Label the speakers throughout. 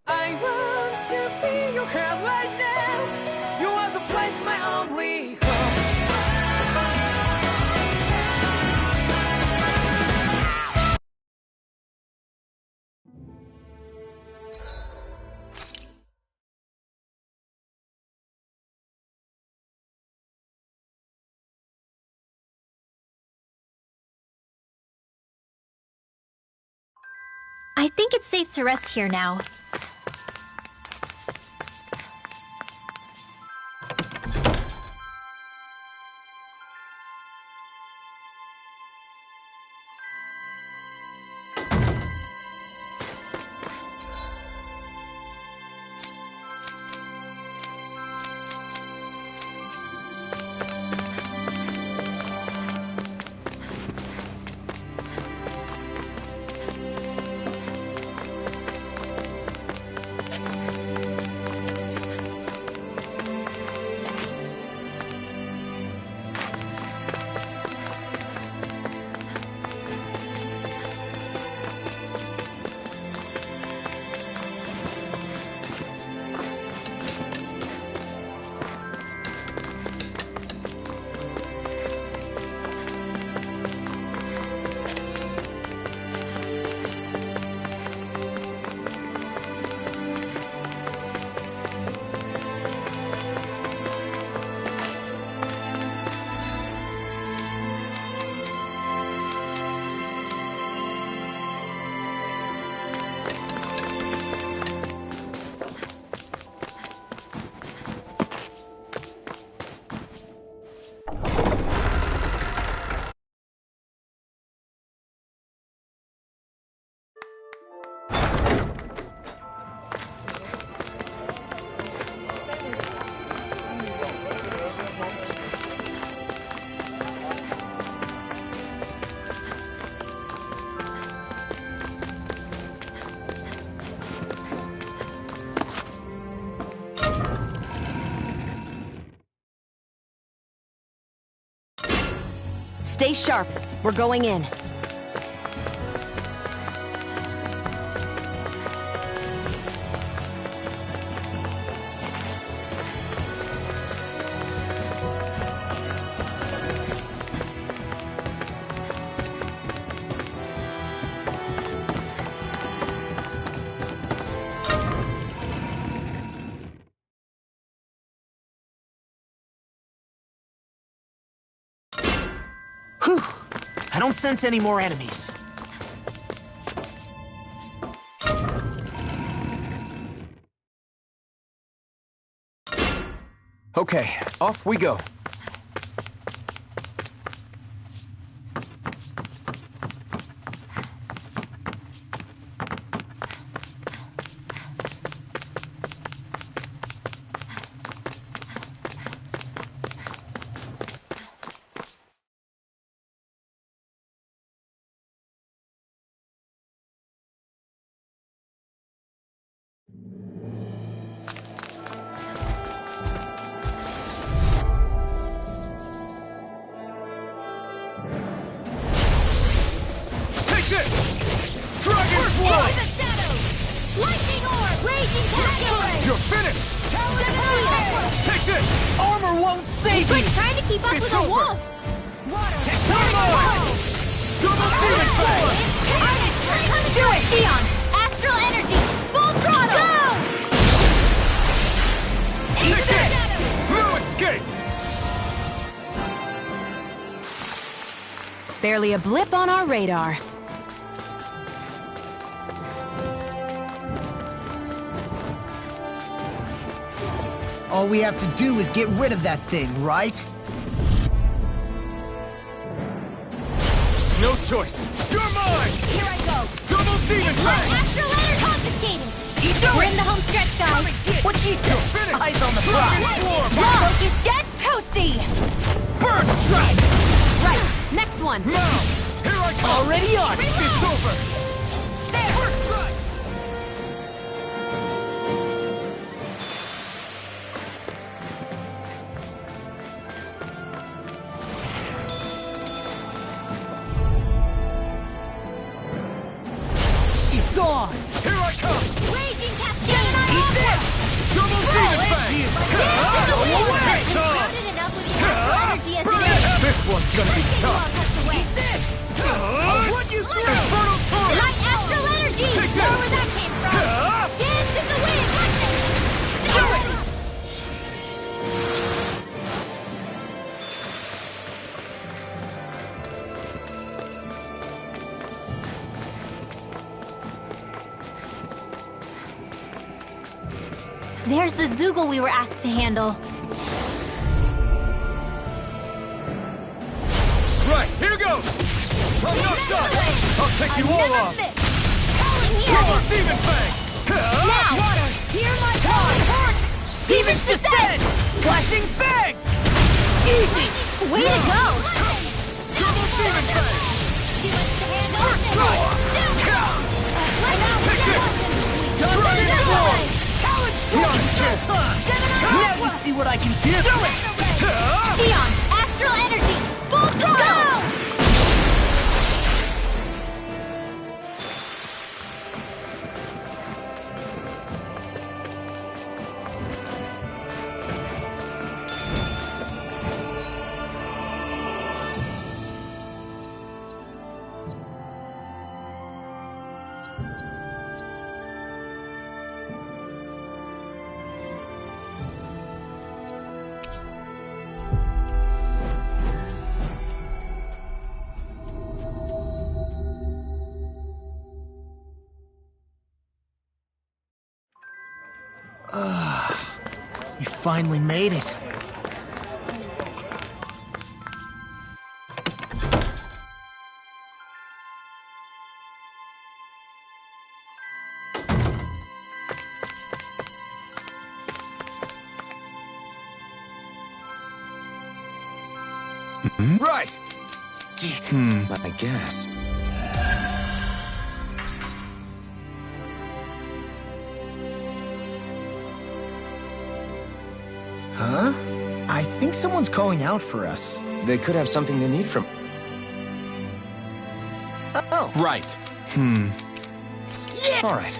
Speaker 1: I want to feel your hand right now. You are the place, my only hope.
Speaker 2: I think it's safe to rest here now.
Speaker 3: Stay sharp. We're going in.
Speaker 1: Whew! I don't sense any more enemies. Okay, off we go. You're finished! Take this! Armor won't save
Speaker 2: He's
Speaker 1: you!
Speaker 2: trying to keep up
Speaker 1: It's
Speaker 2: with a
Speaker 1: over.
Speaker 2: wolf!
Speaker 1: Double demon fire!
Speaker 2: Do it, Sion! Astral energy! Full throttle! Go!
Speaker 1: Take it! No escape!
Speaker 3: Barely a blip on our radar.
Speaker 4: All we have to do is get rid of that thing, right?
Speaker 1: No choice! You're mine!
Speaker 2: Here I go!
Speaker 1: Double demon
Speaker 2: Let
Speaker 1: fire!
Speaker 2: Astral energy confiscated! We're in the home stretch, guys!
Speaker 4: What she said?
Speaker 1: Finish!
Speaker 4: Eyes on the prize!
Speaker 2: That focus get toasty!
Speaker 1: Bird strike!
Speaker 3: Right, next one.
Speaker 1: Now! Here I come!
Speaker 4: Already on!
Speaker 1: It's over!
Speaker 2: There!
Speaker 1: First strike!
Speaker 4: It's on!
Speaker 1: Here I come!
Speaker 2: Raging cascade!
Speaker 1: Steven Fang!
Speaker 2: Grounded enough with the astral energy as it is.
Speaker 1: This one's gonna be tough! Infernal Torch!
Speaker 2: My astral energy!
Speaker 1: Take
Speaker 2: More
Speaker 1: this.
Speaker 2: where that came from! Dance in the wind! There's the Zoogle we were asked to handle.
Speaker 1: Right, here goes! I'm not done! I'll take you all off!
Speaker 2: Here!
Speaker 1: Steven Fang!
Speaker 2: Now! Water! Hear my call! Demon's Descent!
Speaker 1: Flashing Fang!
Speaker 2: Easy! Way to go!
Speaker 1: Double Steven Fang!
Speaker 2: Too much to handle!
Speaker 1: Dragon Claw!
Speaker 4: Now you see what I can do!
Speaker 2: Gion! Astral energy! Full throttle!
Speaker 4: We finally made it.
Speaker 1: Right!
Speaker 5: I guess.
Speaker 4: Huh? I think someone's calling out for us.
Speaker 5: They could have something they need from...
Speaker 4: Oh.
Speaker 5: Right.
Speaker 4: Yeah!
Speaker 5: All right.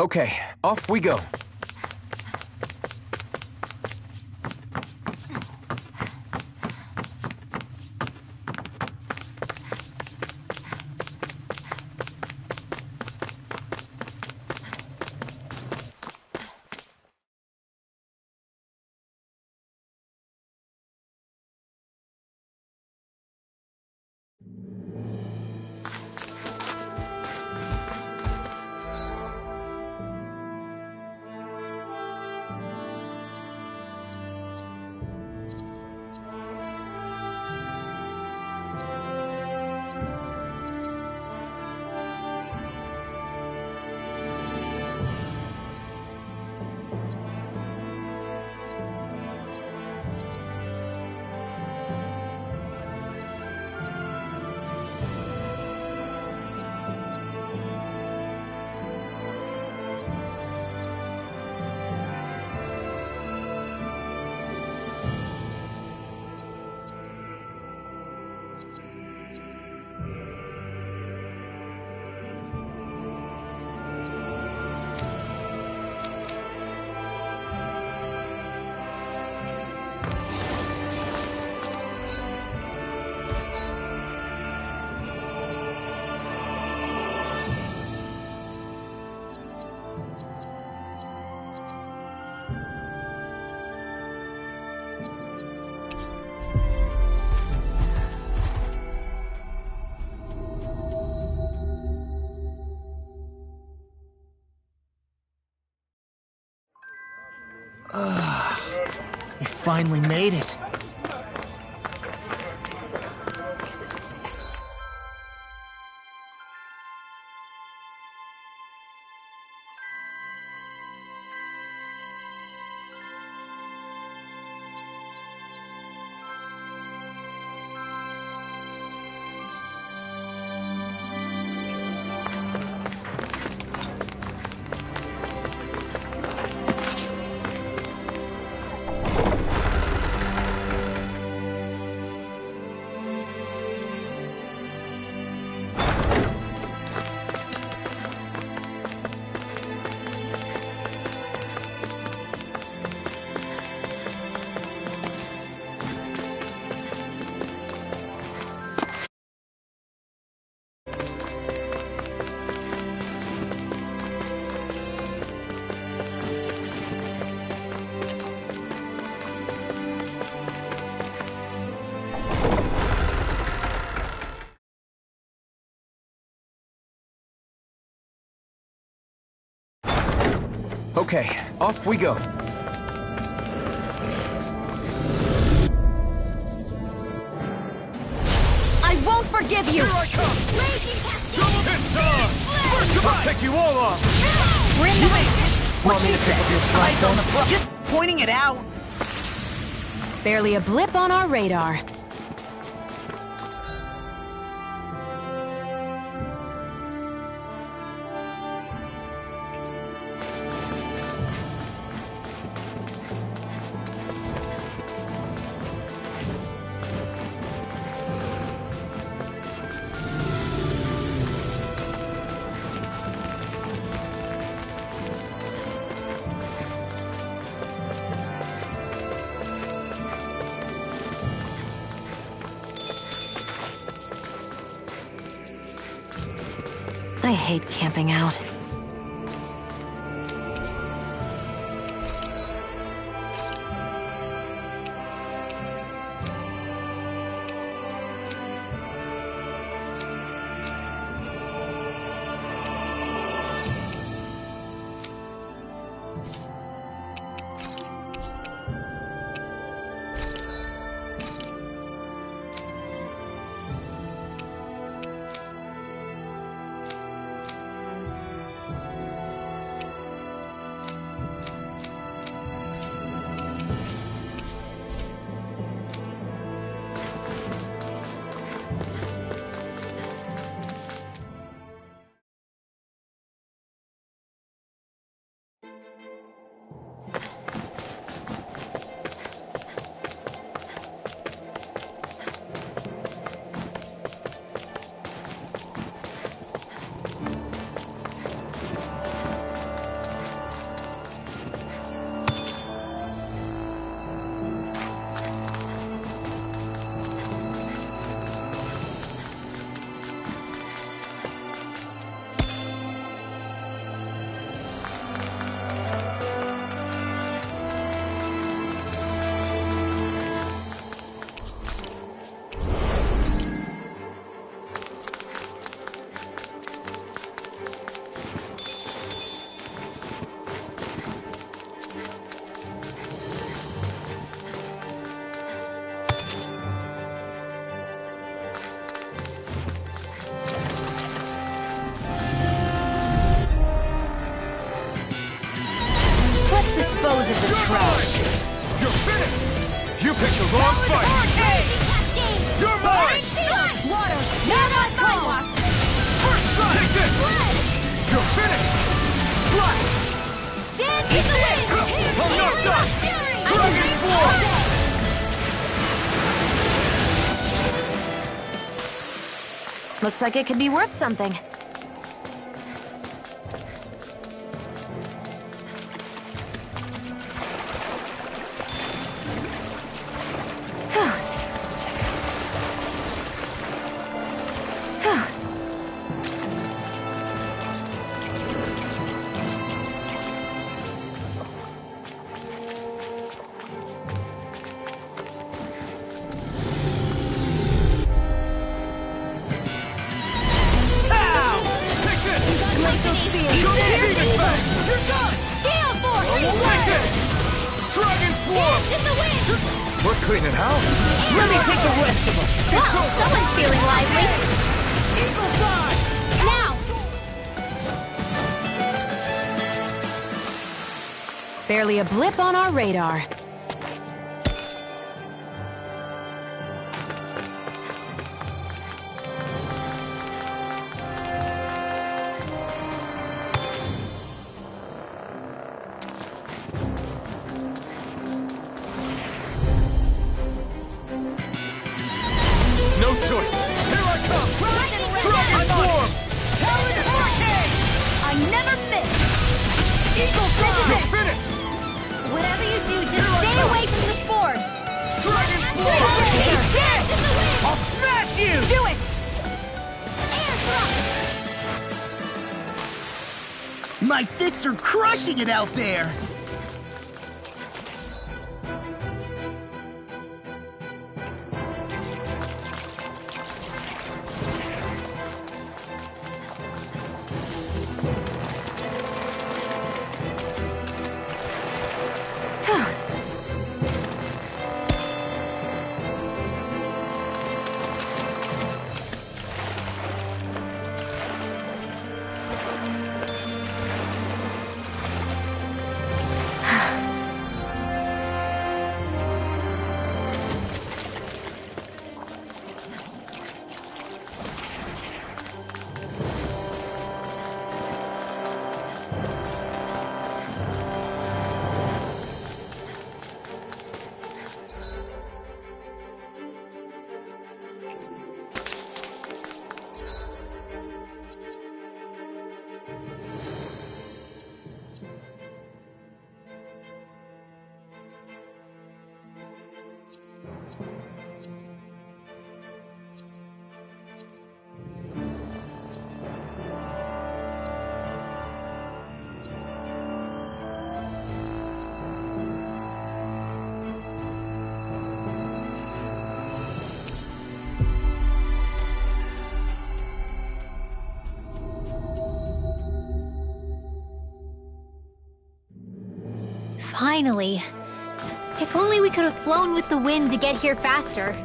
Speaker 5: Okay, off we go.
Speaker 4: We finally made it.
Speaker 5: Okay, off we go.
Speaker 2: I won't forgive you!
Speaker 1: Here I come!
Speaker 2: Raging Cascade!
Speaker 1: I'll take you all off!
Speaker 2: We're in the race!
Speaker 4: Want me to pick up your flag on the front? Just pointing it out.
Speaker 3: Barely a blip on our radar. I hate camping out.
Speaker 5: picked the wrong fight! You're mine!
Speaker 2: Water! Not on my watch!
Speaker 5: First strike! Take this!
Speaker 2: Blood!
Speaker 5: You're finished! Flash!
Speaker 2: Dance in the wind!
Speaker 5: I'm not done! Dragon Force!
Speaker 3: Looks like it could be worth something.
Speaker 5: We're cleaning house.
Speaker 3: Let me take the rest of them.
Speaker 2: Whoa, someone's feeling lively!
Speaker 1: Eagle side!
Speaker 2: Now!
Speaker 3: Barely a blip on our radar.
Speaker 5: No choice. Here I come. Dragon form.
Speaker 2: I never miss!
Speaker 1: Eagle side!
Speaker 5: You're finished.
Speaker 2: Whatever you do, just stay away from the spores!
Speaker 5: Dragon form.
Speaker 2: Dance in the wind!
Speaker 5: I'll smash you.
Speaker 2: Do it! Air drop!
Speaker 4: My fists are crushing it out there!
Speaker 2: Finally. If only we could have flown with the wind to get here faster.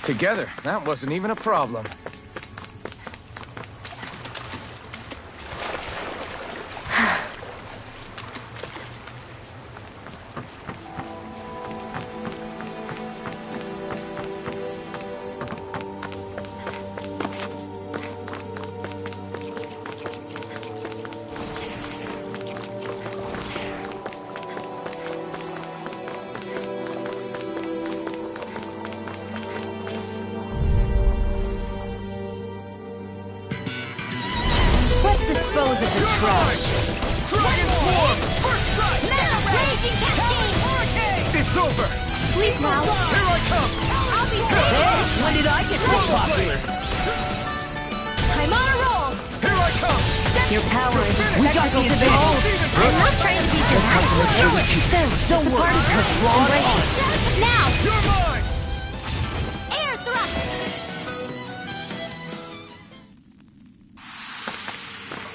Speaker 5: Together, that wasn't even a problem.
Speaker 4: popular.
Speaker 2: I'm on a roll!
Speaker 5: Here I come!
Speaker 3: Your power is
Speaker 4: We got the
Speaker 3: technical
Speaker 4: advantage.
Speaker 2: I'm not trying to be dramatic.
Speaker 3: Still,
Speaker 4: Don't worry, because we're on time.
Speaker 2: Now!
Speaker 5: You're mine!
Speaker 2: Air thrust!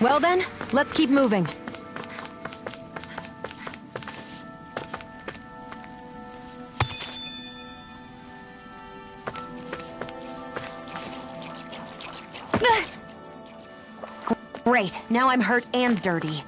Speaker 3: Well then, let's keep moving. Great, now I'm hurt and dirty.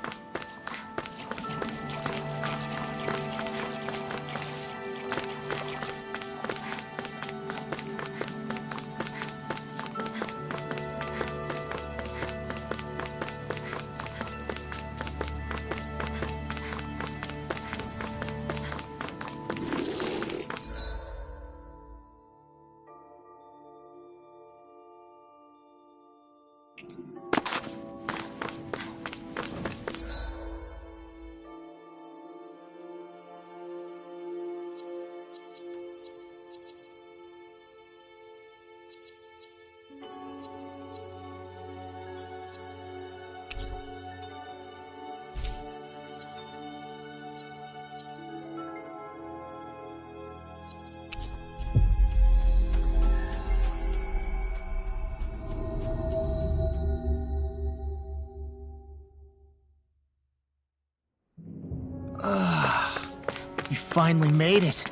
Speaker 4: You finally made it.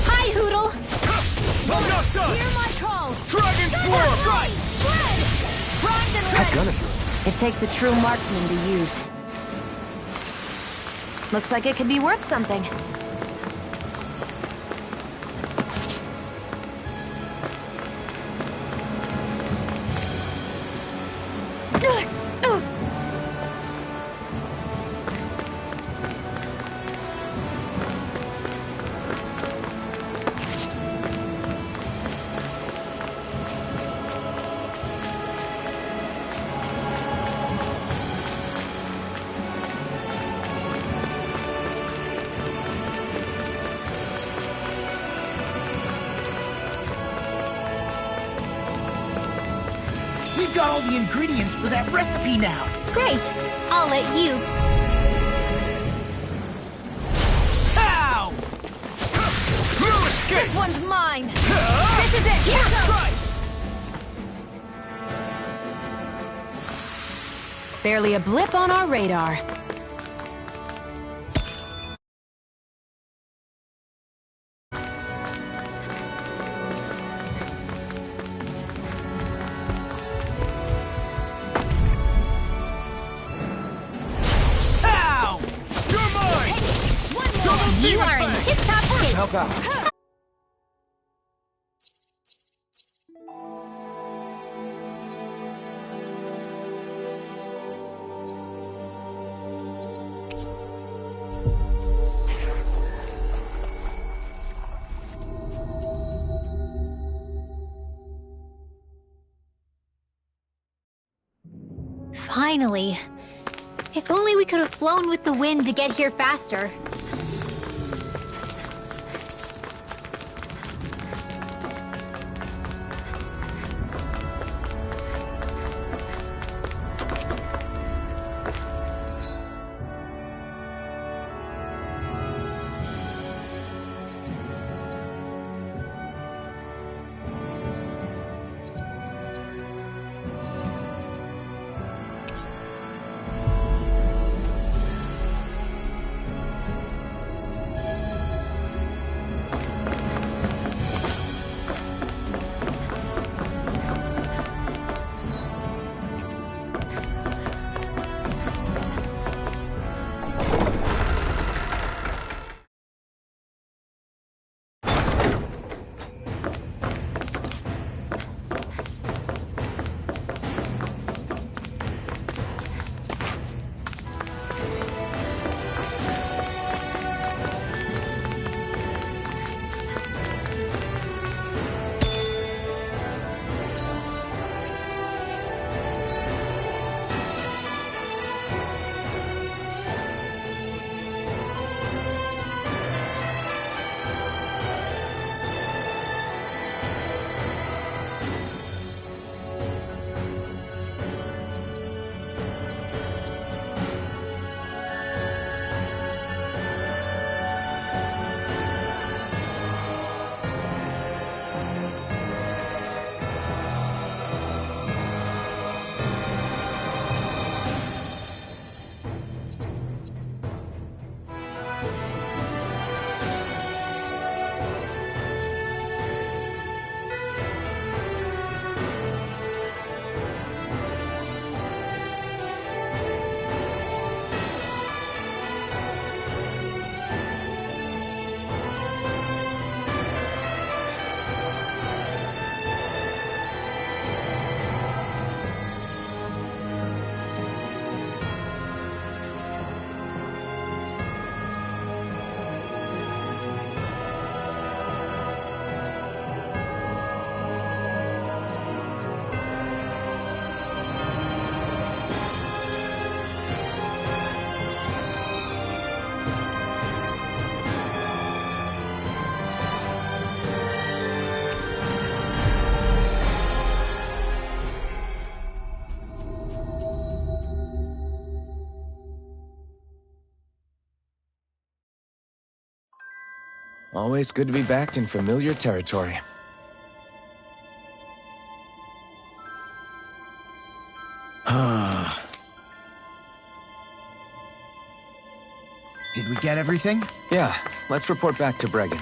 Speaker 2: Hi, Hoodle!
Speaker 5: I'm not done!
Speaker 2: Hear my call!
Speaker 5: Dragon Swarm!
Speaker 2: Right! Spread! Primed and ready!
Speaker 3: It takes a true marksman to use. Looks like it could be worth something.
Speaker 4: We've got all the ingredients for that recipe now.
Speaker 2: Great! I'll let you.
Speaker 4: Ow!
Speaker 5: You escape!
Speaker 3: This one's mine!
Speaker 2: This is it! Here goes!
Speaker 5: Right!
Speaker 3: Barely a blip on our radar.
Speaker 4: Ow!
Speaker 5: You're mine!
Speaker 2: You are in tip-top shape!
Speaker 4: Help out.
Speaker 2: Finally. If only we could have flown with the wind to get here faster.
Speaker 1: Always good to be back in familiar territory.
Speaker 4: Did we get everything?
Speaker 1: Yeah, let's report back to Bregan.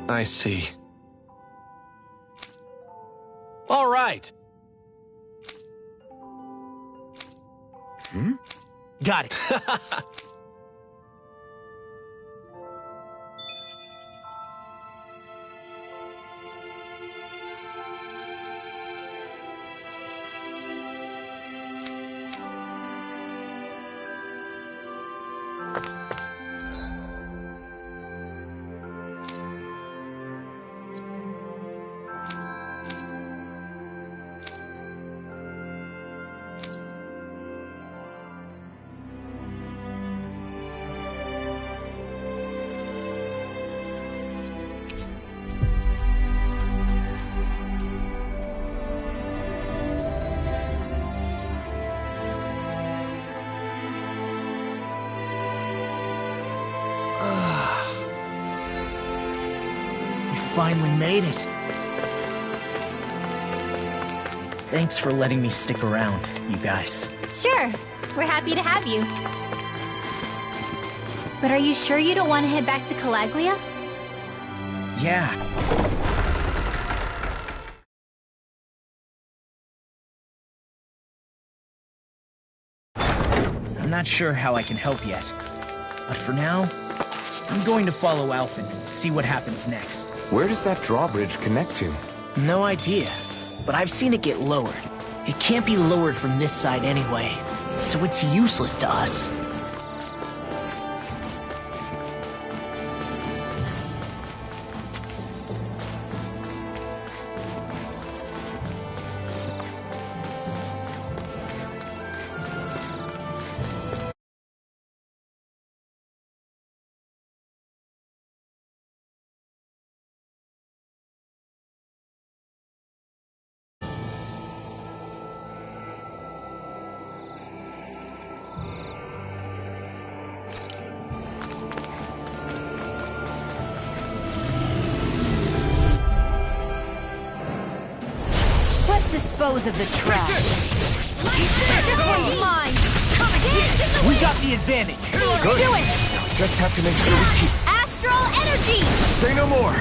Speaker 6: I see. All right.
Speaker 4: Got it. Finally made it. Thanks for letting me stick around, you guys.
Speaker 2: Sure, we're happy to have you. But are you sure you don't want to head back to Calaglia?
Speaker 4: Yeah. I'm not sure how I can help yet. But for now, I'm going to follow Alphen and see what happens next.
Speaker 1: Where does that drawbridge connect to?
Speaker 4: No idea, but I've seen it get lowered. It can't be lowered from this side anyway, so it's useless to us.
Speaker 3: Dispose of the trash. This one's mine.
Speaker 4: We got the advantage.
Speaker 1: Good.
Speaker 3: Do it.
Speaker 1: Just have to make sure we keep...
Speaker 2: Astral energy!
Speaker 1: Say no more!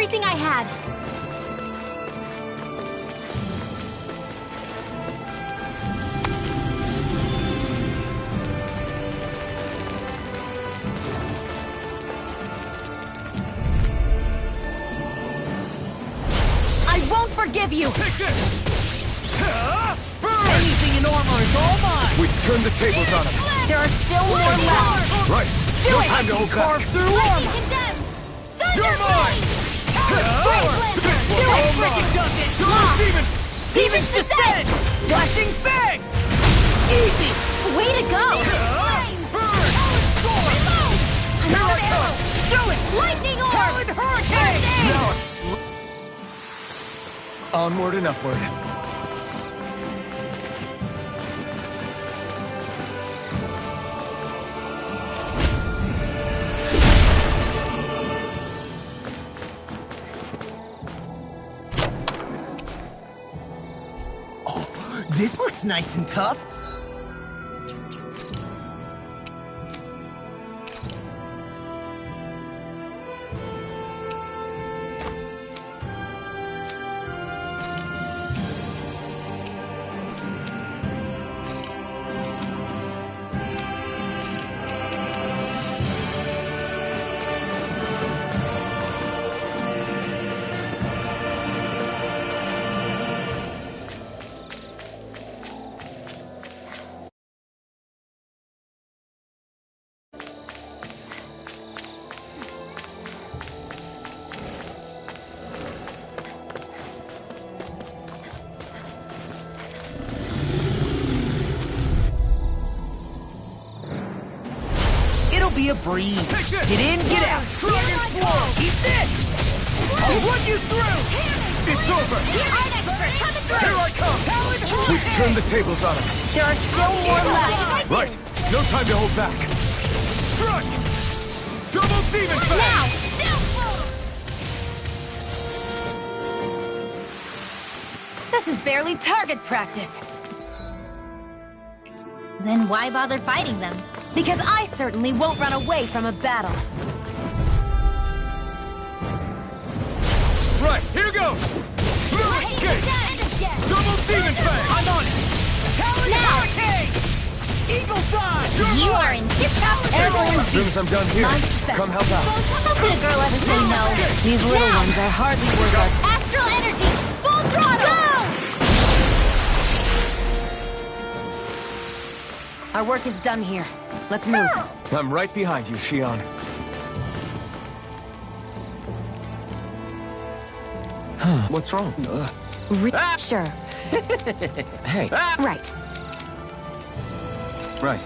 Speaker 2: everything I had.
Speaker 3: I won't forgive you!
Speaker 5: Take this!
Speaker 4: Anything in armor is all mine!
Speaker 6: We've turned the tables on him.
Speaker 3: There are still more left!
Speaker 6: Right.
Speaker 3: Do
Speaker 6: No
Speaker 3: it!
Speaker 6: time to hold back.
Speaker 4: Carve through armor!
Speaker 5: You're mine!
Speaker 3: Do it!
Speaker 4: Freaking does it!
Speaker 5: Double demon!
Speaker 4: Demon's Descent! Flashing Fang! Easy!
Speaker 2: Way to go!
Speaker 5: Burn! Here I come!
Speaker 4: Do it!
Speaker 2: Lightning orb!
Speaker 4: Talon Hurricane!
Speaker 6: Now. Onward and upward.
Speaker 4: This looks nice and tough. Be a breeze. Get in, get out.
Speaker 5: Dragon Swarm!
Speaker 4: Keep this! I'll run you through!
Speaker 5: It's over! Here I come!
Speaker 6: We've turned the tables on him.
Speaker 3: There are still more left!
Speaker 6: Right. No time to hold back.
Speaker 5: Strike! Double demon
Speaker 3: Now! This is barely target practice.
Speaker 2: Then why bother fighting them?
Speaker 3: Because I certainly won't run away from a battle.
Speaker 5: Right, here goes! Lewis Gate! Double demon fang!
Speaker 4: I'm on it! Talon Hurricane! Eagle Dive!
Speaker 2: You are in tip-top
Speaker 6: As soon as I'm done here,
Speaker 3: My spec.
Speaker 6: come help out.
Speaker 2: How could a girl ever say no?
Speaker 3: These little ones are hardly worth our...
Speaker 2: Astral energy! Full throttle!
Speaker 3: Our work is done here. Let's move.
Speaker 6: I'm right behind you, Shion. What's wrong?
Speaker 3: Sure.
Speaker 6: Hey.
Speaker 3: Right.
Speaker 6: Right.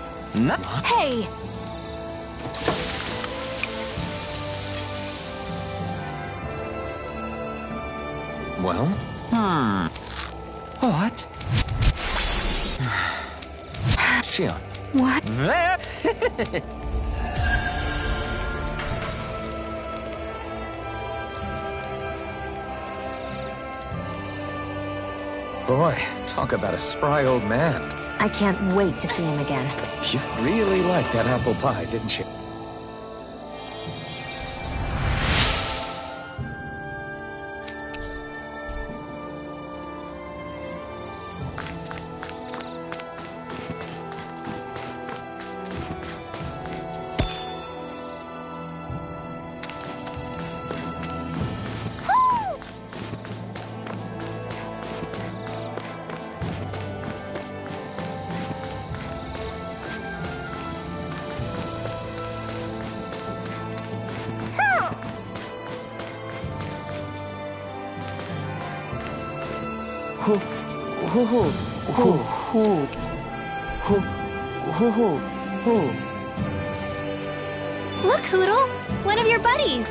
Speaker 3: Hey!
Speaker 6: Well? What? Shion.
Speaker 3: What?
Speaker 6: Boy, talk about a spry old man.
Speaker 3: I can't wait to see him again.
Speaker 6: You really liked that apple pie, didn't you?
Speaker 2: Look, Hoodle! One of your buddies!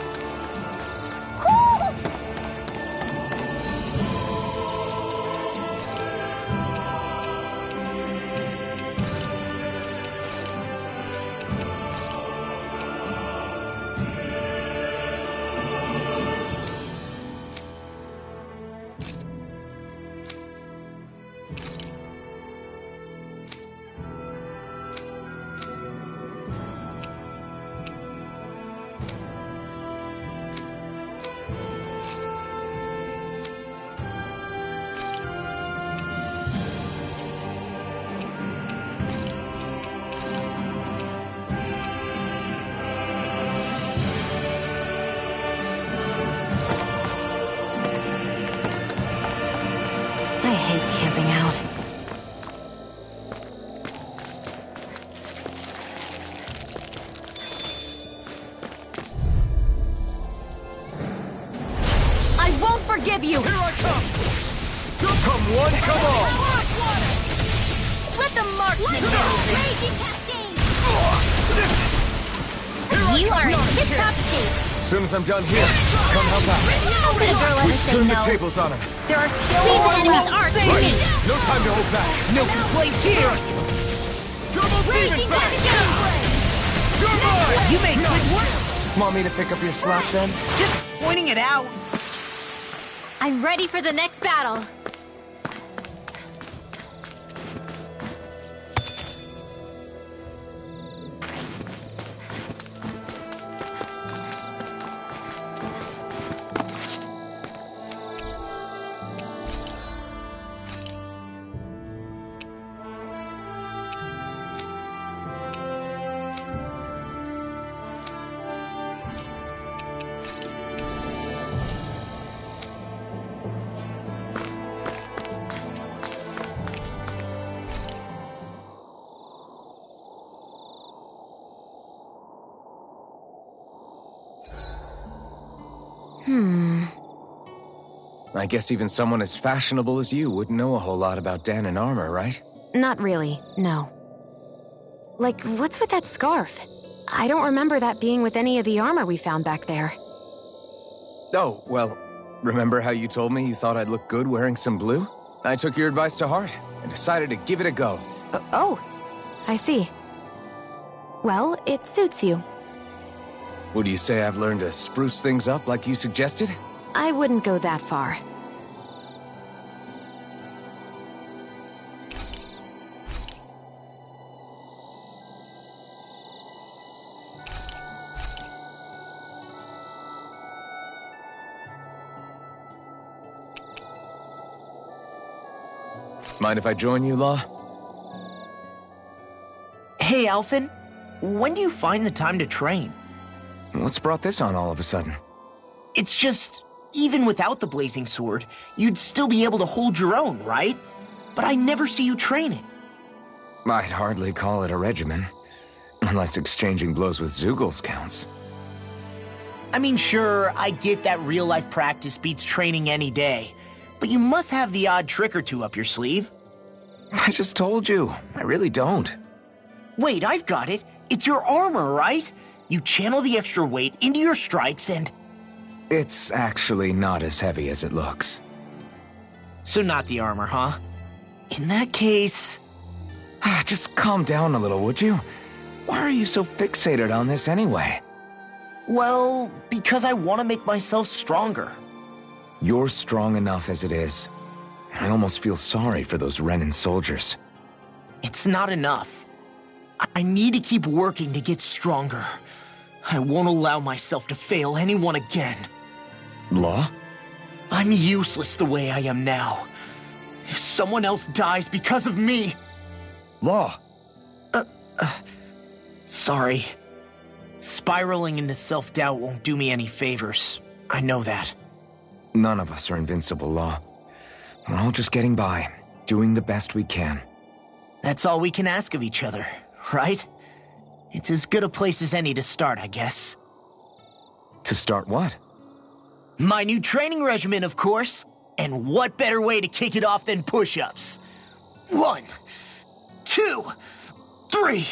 Speaker 5: one, come on!
Speaker 2: Let the marksman raging cascade! You are in tip-top shape.
Speaker 6: As soon as I'm done here, come help out.
Speaker 2: How could a girl ever say
Speaker 6: Turn the
Speaker 2: no?
Speaker 6: tables on him.
Speaker 2: There are still more enemies are
Speaker 6: Right. No time to hold back.
Speaker 4: No complaints here!
Speaker 5: Double demon
Speaker 2: Raging
Speaker 5: fang!
Speaker 2: cascade!
Speaker 5: You're mine!
Speaker 4: You make good work!
Speaker 6: Want me to pick up your slack then?
Speaker 4: Just pointing it out.
Speaker 2: I'm ready for the next battle.
Speaker 6: I guess even someone as fashionable as you wouldn't know a whole lot about Dan and armor, right?
Speaker 3: Not really, no. Like, what's with that scarf? I don't remember that being with any of the armor we found back there.
Speaker 6: Oh, well, remember how you told me you thought I'd look good wearing some blue? I took your advice to heart and decided to give it a go.
Speaker 3: Oh, I see. Well, it suits you.
Speaker 6: Would you say I've learned to spruce things up like you suggested?
Speaker 3: I wouldn't go that far.
Speaker 6: Mind if I join you, Law?
Speaker 4: Hey, Alphen. When do you find the time to train?
Speaker 6: What's brought this on all of a sudden?
Speaker 4: It's just, even without the blazing sword, you'd still be able to hold your own, right? But I never see you training.
Speaker 6: I'd hardly call it a regimen. Unless exchanging blows with Zeugles counts.
Speaker 4: I mean, sure, I get that real-life practice beats training any day. But you must have the odd trick or two up your sleeve.
Speaker 6: I just told you, I really don't.
Speaker 4: Wait, I've got it. It's your armor, right? You channel the extra weight into your strikes and...
Speaker 6: It's actually not as heavy as it looks.
Speaker 4: So not the armor, huh? In that case...
Speaker 6: Just calm down a little, would you? Why are you so fixated on this anyway?
Speaker 4: Well, because I want to make myself stronger.
Speaker 6: You're strong enough as it is. I almost feel sorry for those Renan soldiers.
Speaker 4: It's not enough. I need to keep working to get stronger. I won't allow myself to fail anyone again.
Speaker 6: Law?
Speaker 4: I'm useless the way I am now. If someone else dies because of me...
Speaker 6: Law!
Speaker 4: Sorry. Spiraling into self-doubt won't do me any favors. I know that.
Speaker 6: None of us are invincible, Law. We're all just getting by, doing the best we can.
Speaker 4: That's all we can ask of each other, right? It's as good a place as any to start, I guess.
Speaker 6: To start what?
Speaker 4: My new training regimen, of course. And what better way to kick it off than push-ups? 1, 2, 3,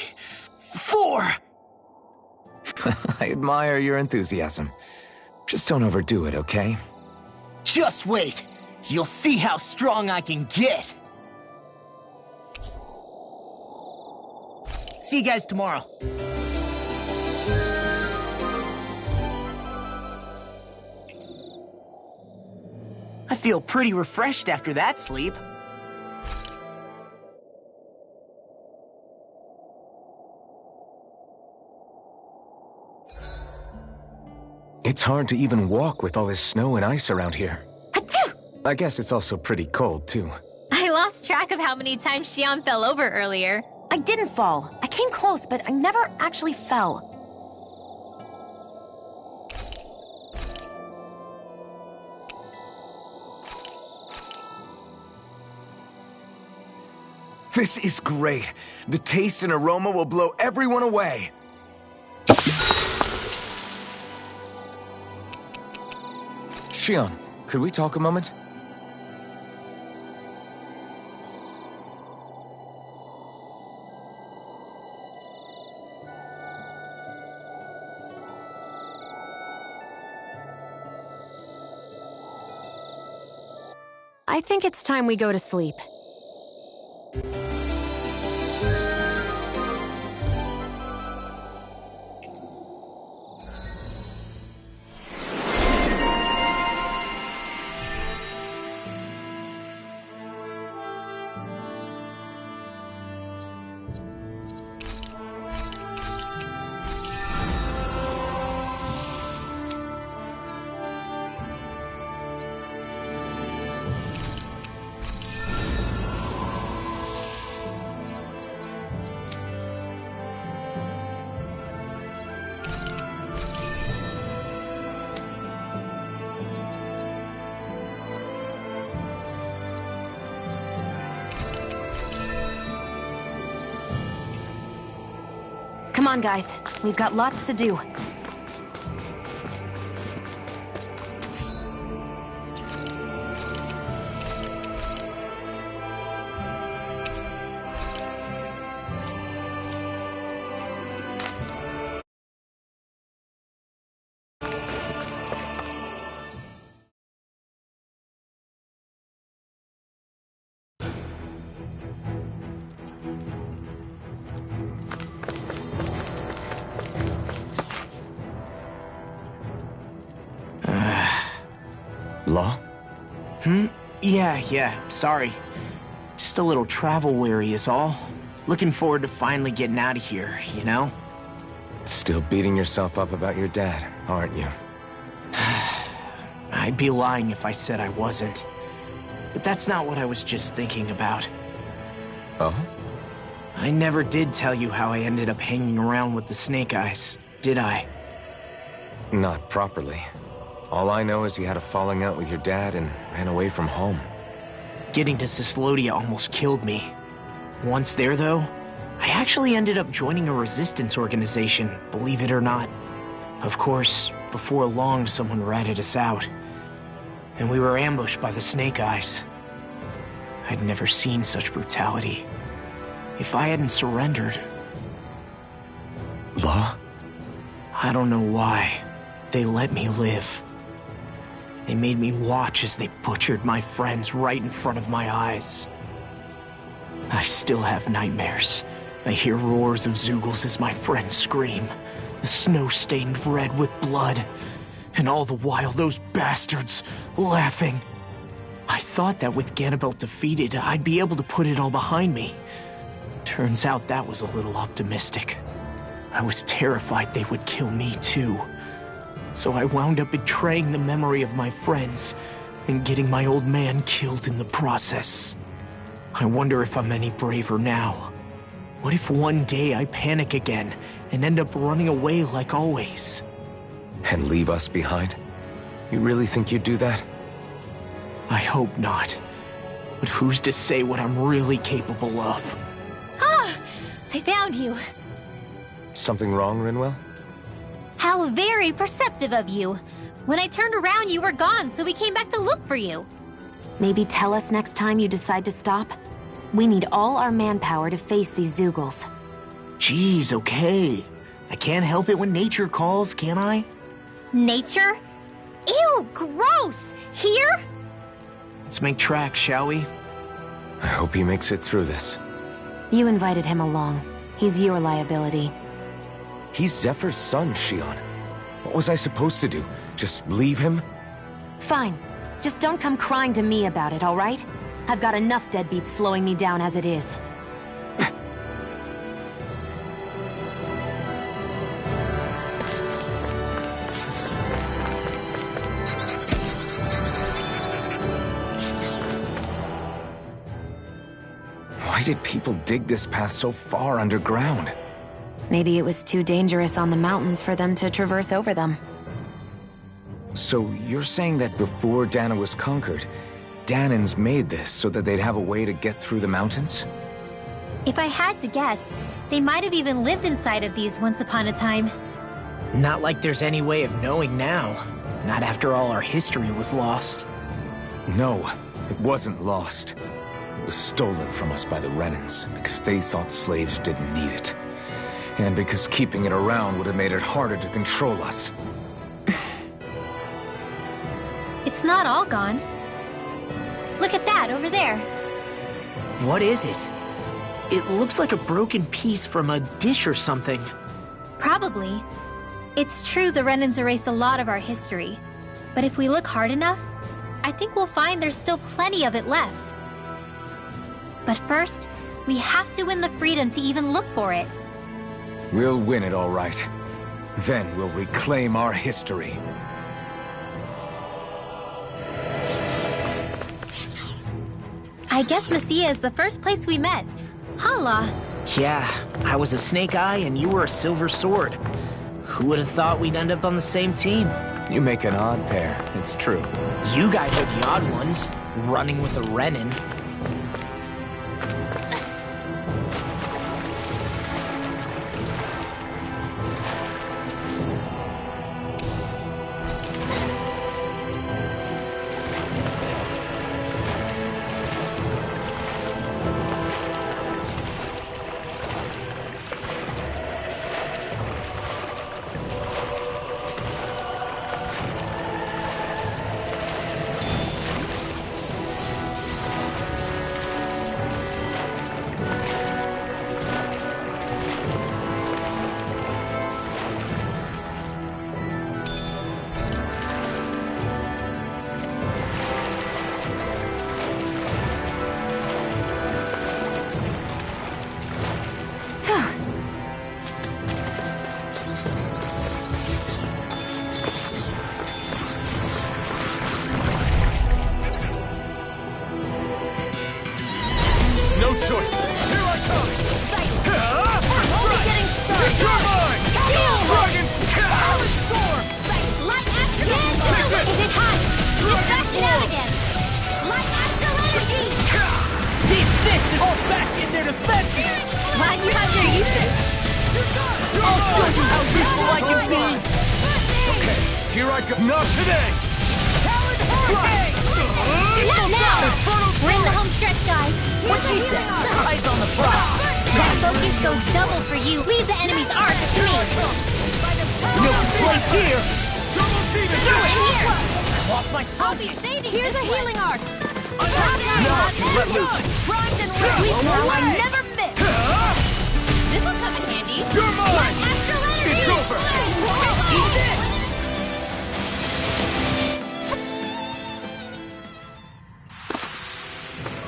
Speaker 4: 4...
Speaker 6: I admire your enthusiasm. Just don't overdo it, okay?
Speaker 4: Just wait. You'll see how strong I can get. See you guys tomorrow. I feel pretty refreshed after that sleep.
Speaker 6: It's hard to even walk with all this snow and ice around here.
Speaker 2: Achoo!
Speaker 6: I guess it's also pretty cold, too.
Speaker 2: I lost track of how many times Xian fell over earlier.
Speaker 3: I didn't fall. I came close, but I never actually fell.
Speaker 6: This is great. The taste and aroma will blow everyone away. Xion, could we talk a moment?
Speaker 3: I think it's time we go to sleep. Come on, guys. We've got lots to do.
Speaker 6: Law?
Speaker 4: Yeah, sorry. Just a little travel weary is all. Looking forward to finally getting out of here, you know?
Speaker 6: Still beating yourself up about your dad, aren't you?
Speaker 4: I'd be lying if I said I wasn't. But that's not what I was just thinking about.
Speaker 6: Oh?
Speaker 4: I never did tell you how I ended up hanging around with the Snake Eyes, did I?
Speaker 6: Not properly. All I know is you had a falling out with your dad and ran away from home.
Speaker 4: Getting to Cislodia almost killed me. Once there, though, I actually ended up joining a resistance organization, believe it or not. Of course, before long, someone ratted us out. And we were ambushed by the Snake Eyes. I'd never seen such brutality. If I hadn't surrendered...
Speaker 6: Law?
Speaker 4: I don't know why. They let me live. They made me watch as they butchered my friends right in front of my eyes. I still have nightmares. I hear roars of Zeugles as my friends scream. The snow stained red with blood. And all the while, those bastards laughing. I thought that with Ganabelt defeated, I'd be able to put it all behind me. Turns out that was a little optimistic. I was terrified they would kill me too. So I wound up betraying the memory of my friends and getting my old man killed in the process. I wonder if I'm any braver now. What if one day I panic again and end up running away like always?
Speaker 6: And leave us behind? You really think you'd do that?
Speaker 4: I hope not. But who's to say what I'm really capable of?
Speaker 2: Ah! I found you.
Speaker 6: Something wrong, Rinwell?
Speaker 2: How very perceptive of you. When I turned around, you were gone, so we came back to look for you.
Speaker 3: Maybe tell us next time you decide to stop? We need all our manpower to face these Zeugles.
Speaker 4: Jeez, okay. I can't help it when nature calls, can I?
Speaker 2: Nature? Ew, gross! Here?
Speaker 4: Let's make tracks, shall we?
Speaker 6: I hope he makes it through this.
Speaker 3: You invited him along. He's your liability.
Speaker 6: He's Zephyr's son, Shion. What was I supposed to do? Just leave him?
Speaker 3: Fine. Just don't come crying to me about it, all right? I've got enough deadbeats slowing me down as it is.
Speaker 6: Why did people dig this path so far underground?
Speaker 3: Maybe it was too dangerous on the mountains for them to traverse over them.
Speaker 6: So you're saying that before Dana was conquered, Danans made this so that they'd have a way to get through the mountains?
Speaker 2: If I had to guess, they might have even lived inside of these once upon a time.
Speaker 4: Not like there's any way of knowing now. Not after all our history was lost.
Speaker 6: No, it wasn't lost. It was stolen from us by the Renans because they thought slaves didn't need it. And because keeping it around would have made it harder to control us.
Speaker 2: It's not all gone. Look Look at that, over there.
Speaker 4: What is it? It looks like a broken piece from a dish or something.
Speaker 2: Probably. It's true the Renans erased a lot of our history. But if we look hard enough, I think we'll find there's still plenty of it left. But first, we have to win the freedom to even look for it.
Speaker 6: We'll win it all right. Then we'll reclaim our history.
Speaker 2: I guess Messia is the first place we met. Hala.
Speaker 4: Yeah, I was a snake eye and you were a silver sword. Who would have thought we'd end up on the same team?
Speaker 6: You make an odd pair, it's true.
Speaker 4: You guys are the odd ones, running with a Renin.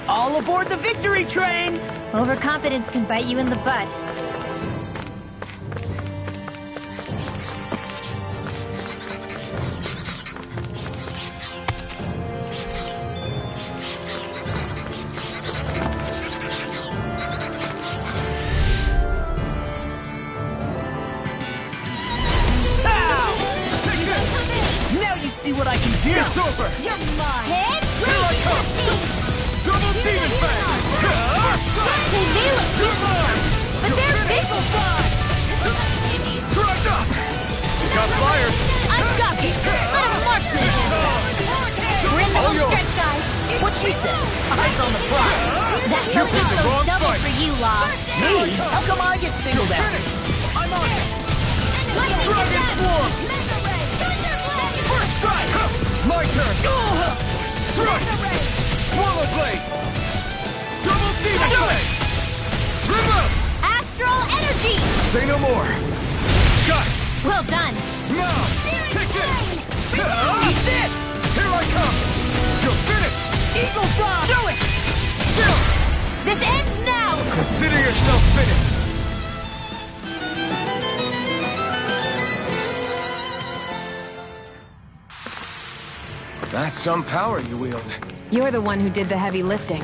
Speaker 4: All aboard the victory train!
Speaker 2: Overconfidence can bite you in the butt.
Speaker 4: Now you see what I can do!
Speaker 5: It's over!
Speaker 2: You're mine! Hit!
Speaker 5: Here I come! Double demon fang!
Speaker 2: They may look beautiful, but they're big!
Speaker 5: Charge up! Got fired!
Speaker 2: I've got you! Let him march this! We're in the
Speaker 5: All
Speaker 2: home
Speaker 5: yours.
Speaker 2: stretch, guys!
Speaker 4: What she said? Eyes on the prize!
Speaker 2: That
Speaker 5: You
Speaker 2: no
Speaker 5: picked the
Speaker 2: goes
Speaker 5: wrong
Speaker 2: double
Speaker 5: fight.
Speaker 2: for you, Law!
Speaker 4: Me? How come I get singled out?
Speaker 5: I'm on it!
Speaker 2: Dragon
Speaker 5: Form! First strike! My turn! Strike! Swallow blade! Double demon blade! Remote!
Speaker 2: Astral energy!
Speaker 5: Say no more! Got it!
Speaker 2: Well done!
Speaker 5: Now! Take this! Eat this! Here I come! You're finished!
Speaker 2: Eagle Frost!
Speaker 5: Do it! Chill!
Speaker 2: This ends now!
Speaker 5: Consider yourself finished! That's some power you wield.
Speaker 3: You're the one who did the heavy lifting.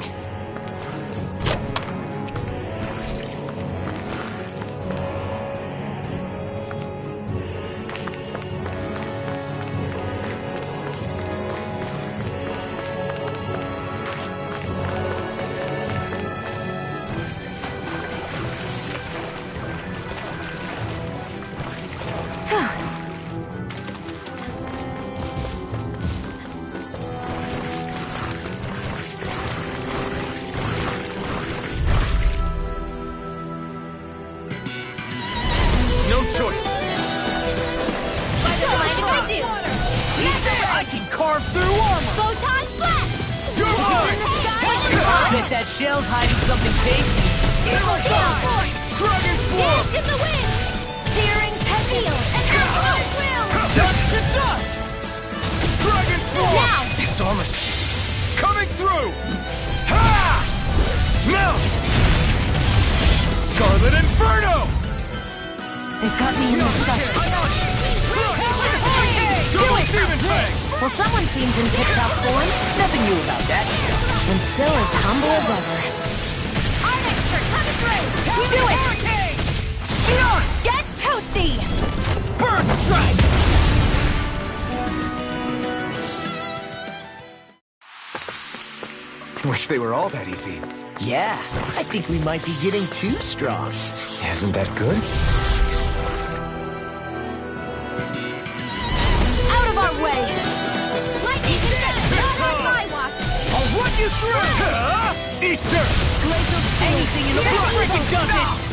Speaker 5: No choice.
Speaker 2: Blinding I do!
Speaker 4: I can carve through armor!
Speaker 2: Photon blast!
Speaker 5: You're mine!
Speaker 1: that shell's hiding something tasty.
Speaker 5: Dragon Swarm!
Speaker 2: Dance in the wind! Steering Pepil! And I will!
Speaker 1: Dust to dust!
Speaker 5: Dragon Swarm!
Speaker 2: Now!
Speaker 6: Its armor's
Speaker 5: Coming through! Ha! Now! Scarlet Inferno!
Speaker 3: They've got me in the sight.
Speaker 5: Do it! Demon Fang!
Speaker 3: Well, someone seems in tip-top form.
Speaker 1: Nothing new about that.
Speaker 3: And still as humble as ever.
Speaker 2: I'm expert! Coming through! You do it! Get toasty!
Speaker 1: Burn strike!
Speaker 6: Wish they were all that easy.
Speaker 1: Yeah, I think we might be getting too strong.
Speaker 6: Isn't that good?
Speaker 2: Out of our way! Lightning fist! Not on my watch!
Speaker 1: I'll run you through!
Speaker 5: Eat dirt!
Speaker 2: Glacial
Speaker 1: Anything in the freaking does it!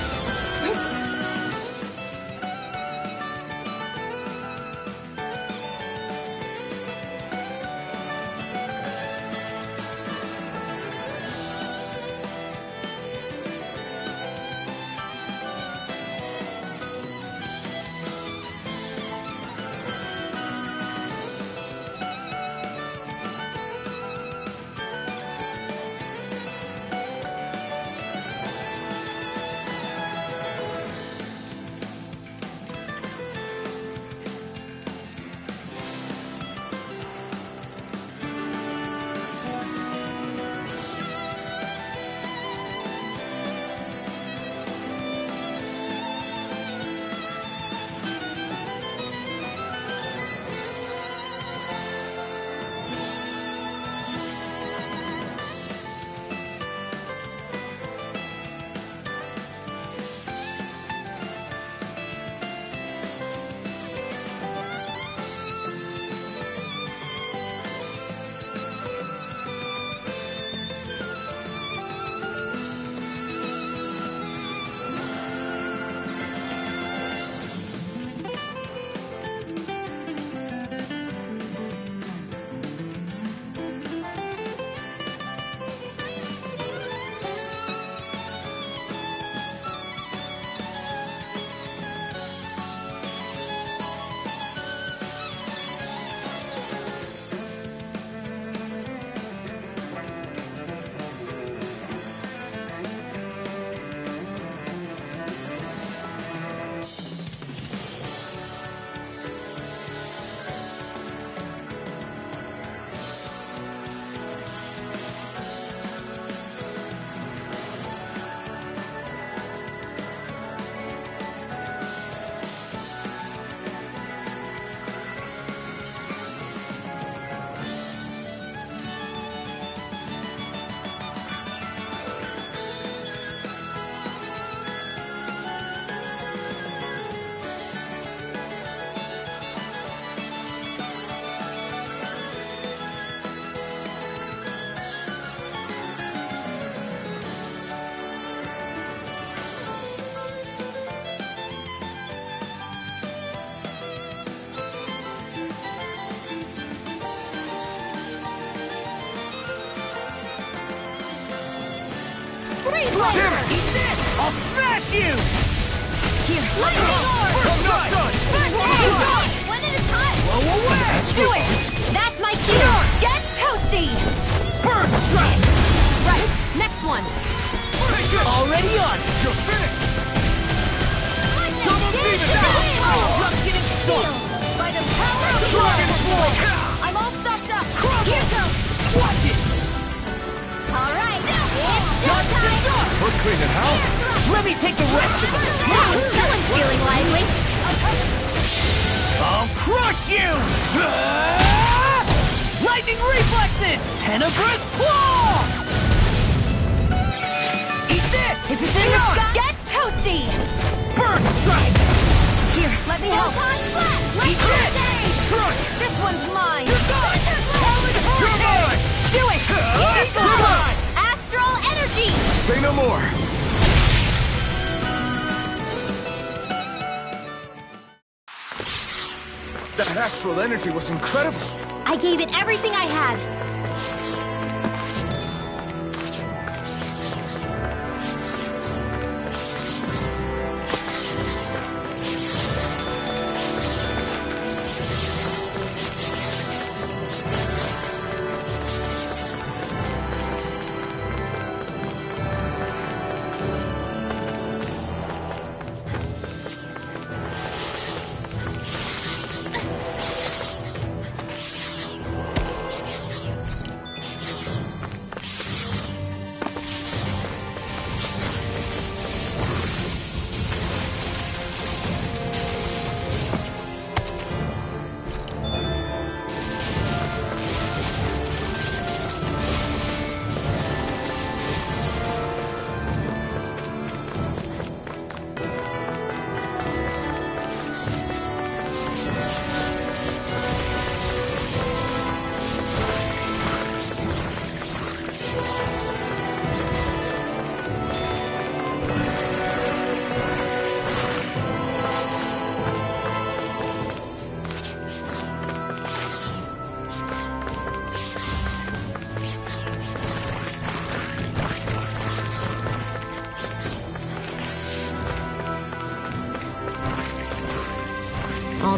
Speaker 1: Damn it! Eat this! I'll smash you!
Speaker 2: Here, lightning lord!
Speaker 5: I'm not done!
Speaker 2: One at a time!
Speaker 1: Blow away!
Speaker 2: Do it! That's my cue! Get toasty!
Speaker 1: Burn strike!
Speaker 2: Right, next one!
Speaker 5: Take this!
Speaker 1: Already on!
Speaker 5: You're finished!
Speaker 2: Lightning!
Speaker 5: Demon
Speaker 2: Dance
Speaker 5: Fang!
Speaker 2: in the wind!
Speaker 1: Just getting started!
Speaker 2: By the power of the
Speaker 5: Dragon
Speaker 2: Lord!
Speaker 5: Swarm!
Speaker 2: I'm all stocked up! Here goes!
Speaker 1: Watch it!
Speaker 2: Alright, it's showtime!
Speaker 5: We're cleaning house!
Speaker 1: Let me take the rest of it!
Speaker 2: Now, someone's feeling lively!
Speaker 1: I'll crush you! Lightning reflexes! Tenebrous claw! Eat this!
Speaker 2: If it's in the sky, get toasty!
Speaker 1: Burn strike!
Speaker 2: Here, let me help!
Speaker 1: Eat this!
Speaker 5: Crush!
Speaker 2: This one's mine!
Speaker 5: You're mine!
Speaker 2: Do it!
Speaker 5: You're mine!
Speaker 2: Astral energy!
Speaker 6: Say no more. That astral energy was incredible.
Speaker 2: I gave it everything I had.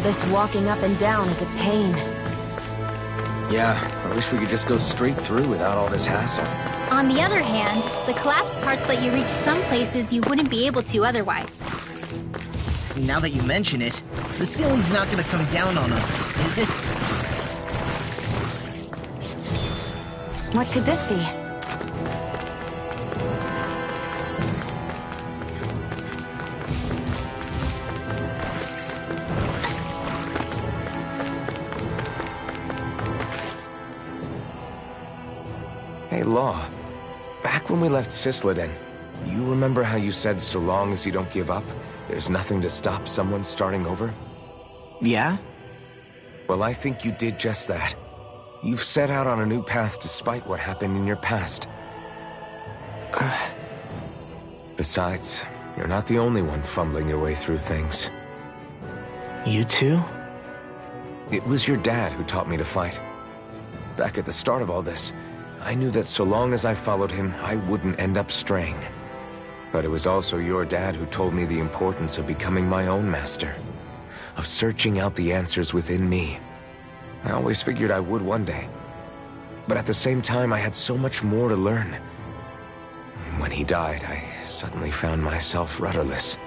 Speaker 3: All this walking up and down is a pain.
Speaker 6: Yeah, I wish we could just go straight through without all this hassle.
Speaker 2: On the other hand, the collapsed parts let you reach some places you wouldn't be able to otherwise.
Speaker 7: Now that you mention it, the ceiling's not gonna come down on us, is it?
Speaker 3: What could this be?
Speaker 6: Hey, Law. Back when we left Cisleden, you remember how you said so long as you don't give up, there's nothing to stop someone starting over?
Speaker 4: Yeah?
Speaker 6: Well, I think you did just that. You've set out on a new path despite what happened in your past. Besides, you're not the only one fumbling your way through things.
Speaker 4: You too?
Speaker 6: It was your dad who taught me to fight. Back at the start of all this, I knew that so long as I followed him, I wouldn't end up straying. But it was also your dad who told me the importance of becoming my own master, of searching out the answers within me. I always figured I would one day. But at the same time, I had so much more to learn. When he died, I suddenly found myself rudderless.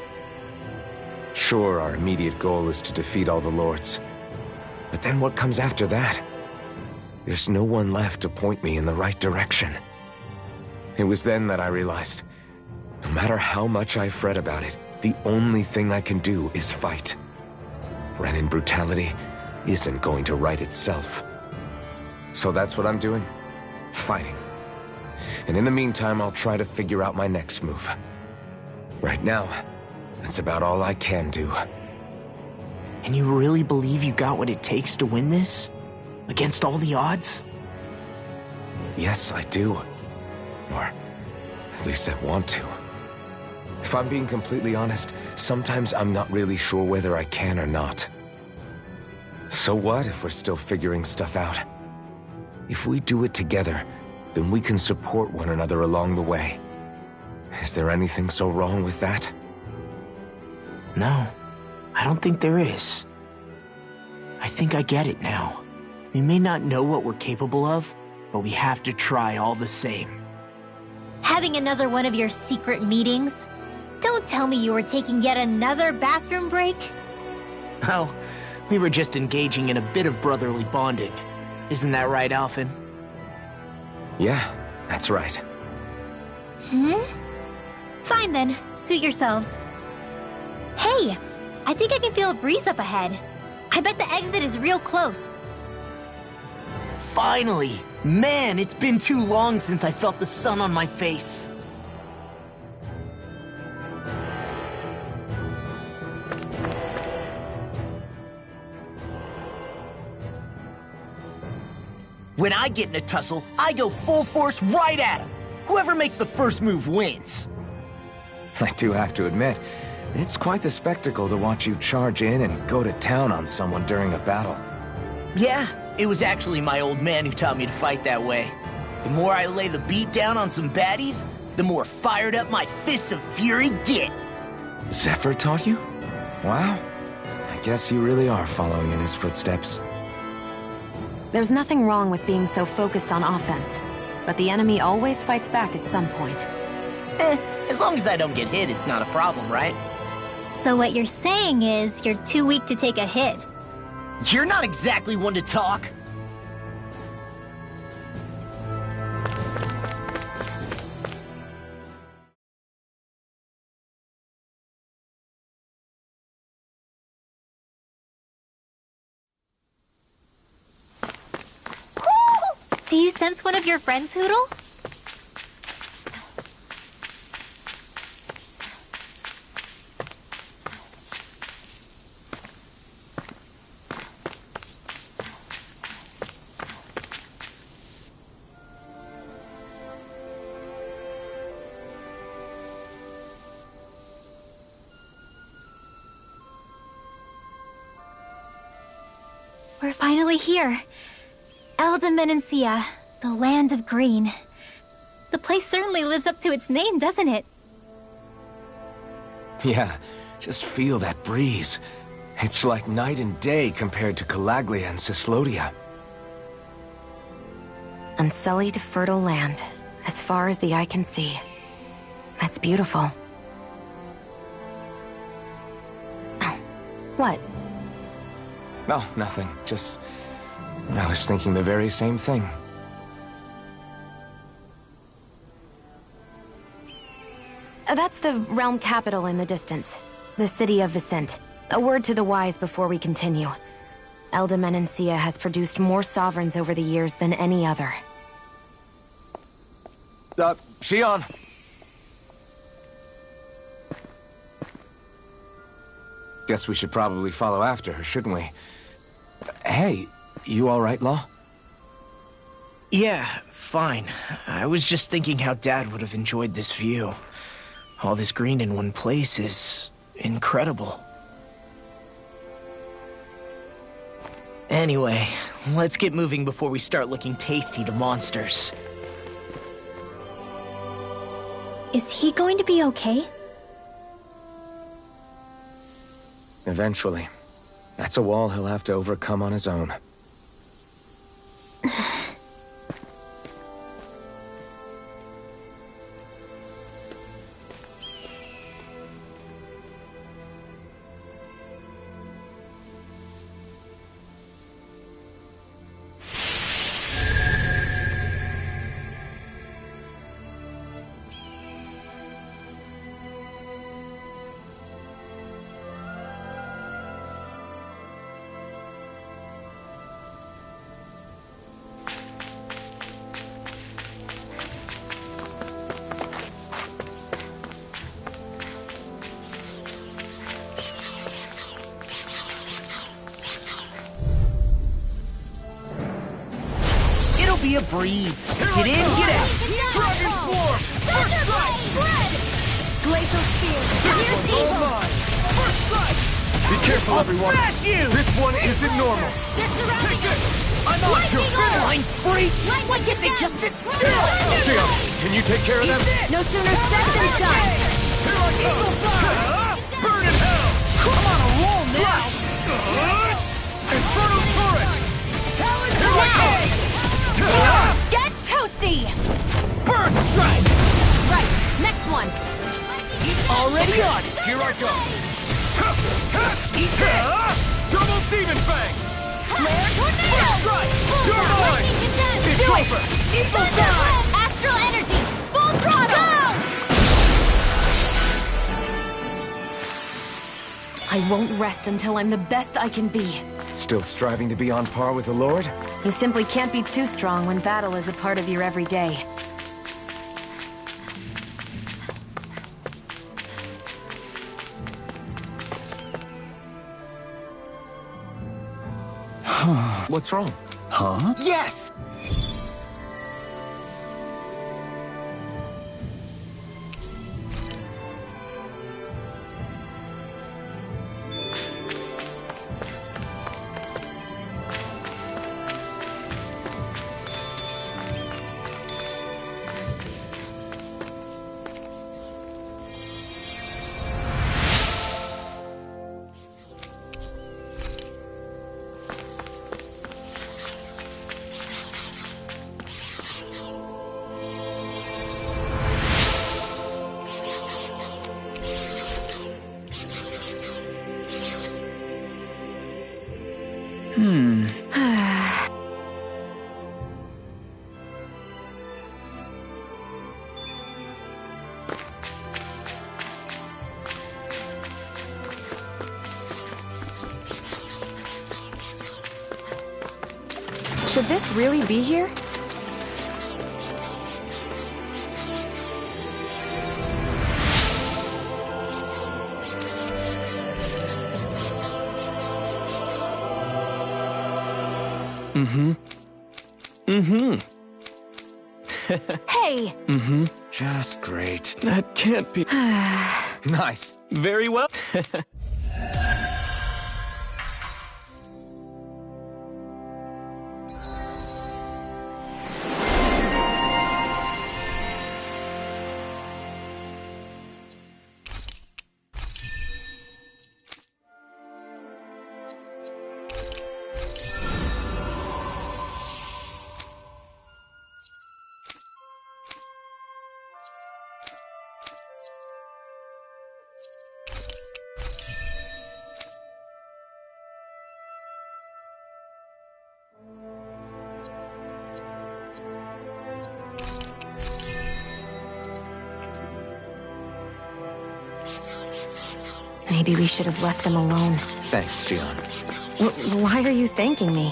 Speaker 6: Sure, our immediate goal is to defeat all the lords. But then what comes after that? There's no one left to point me in the right direction. It was then that I realized, no matter how much I fret about it, the only thing I can do is fight. Renin brutality isn't going to right itself. So that's what I'm doing. Fighting. And in the meantime, I'll try to figure out my next move. Right now, that's about all I can do.
Speaker 4: And you really believe you got what it takes to win this? Against all the odds?
Speaker 6: Yes, I do. Or at least I want to. If I'm being completely honest, sometimes I'm not really sure whether I can or not. So what if we're still figuring stuff out? If we do it together, then we can support one another along the way. Is there anything so wrong with that?
Speaker 4: No, I don't think there is. I think I get it now. We may not know what we're capable of, but we have to try all the same.
Speaker 2: Having another one of your secret meetings? Don't tell me you were taking yet another bathroom break?
Speaker 4: Oh, we were just engaging in a bit of brotherly bonding. Isn't that right, Alphen?
Speaker 6: Yeah, that's right.
Speaker 2: Fine then, suit yourselves. Hey, I think I can feel a breeze up ahead. I bet the exit is real close.
Speaker 4: Finally! Man, it's been too long since I felt the sun on my face.
Speaker 7: When I get in a tussle, I go full force right at him. Whoever makes the first move wins.
Speaker 6: I do have to admit, it's quite the spectacle to watch you charge in and go to town on someone during a battle.
Speaker 7: Yeah, it was actually my old man who taught me to fight that way. The more I lay the beat down on some baddies, the more fired up my fists of fury get.
Speaker 6: Zephyr taught you? Wow. I guess you really are following in his footsteps.
Speaker 3: There's nothing wrong with being so focused on offense, but the enemy always fights back at some point.
Speaker 7: As long as I don't get hit, it's not a problem, right?
Speaker 2: So what you're saying is you're too weak to take a hit.
Speaker 7: You're not exactly one to talk.
Speaker 2: Do you sense one of your friends, Hootle? We're finally here. Elda Menancia, the land of green. The place certainly lives up to its name, doesn't it?
Speaker 6: Yeah, just feel that breeze. It's like night and day compared to Calaglia and Cyslodia.
Speaker 3: Unsullied, fertile land, as far as the eye can see. That's beautiful. Oh, what?
Speaker 6: Oh, nothing. Just... I was thinking the very same thing.
Speaker 3: That's the realm capital in the distance. The city of Vicent. A word to the wise before we continue. Elda Menancia has produced more sovereigns over the years than any other.
Speaker 6: Shion! Guess we should probably follow after her, shouldn't we? Hey, you alright, Law?
Speaker 4: Yeah, fine. I was just thinking how Dad would have enjoyed this view. All this green in one place is incredible. Anyway, let's get moving before we start looking tasty to monsters.
Speaker 2: Is he going to be okay?
Speaker 6: Eventually. That's a wall he'll have to overcome on his own.
Speaker 7: Be a breeze. Get in, get out.
Speaker 5: Dragon Swarm! First strike!
Speaker 2: Glacial Spear!
Speaker 5: This one's all mine! First strike! Be careful, everyone!
Speaker 7: Smash you!
Speaker 5: This one isn't normal! Take it! I'm on your finish!
Speaker 7: Line free! Why can't they just sit still?
Speaker 5: Shion, can you take care of them?
Speaker 3: No sooner said than done!
Speaker 5: Here I come! Burn in hell!
Speaker 7: I'm on a roll now!
Speaker 5: Inferno Turret! Here I come!
Speaker 3: Get toasty!
Speaker 7: Burn strike!
Speaker 3: Right, next one!
Speaker 7: Already on it!
Speaker 5: Here I go! Double Demon Fang! First strike! You're mine! It's over!
Speaker 7: Equal time!
Speaker 2: Astral energy! Full throttle!
Speaker 3: I won't rest until I'm the best I can be.
Speaker 6: Still striving to be on par with the Lord?
Speaker 3: You simply can't be too strong when battle is a part of your everyday.
Speaker 6: What's wrong?
Speaker 7: Huh? Yes!
Speaker 3: Should this really be here? Hey!
Speaker 6: Just great.
Speaker 4: That can't be...
Speaker 6: Nice.
Speaker 4: Very well.
Speaker 3: Maybe we should have left them alone.
Speaker 6: Thanks, Xion.
Speaker 3: Why are you thanking me?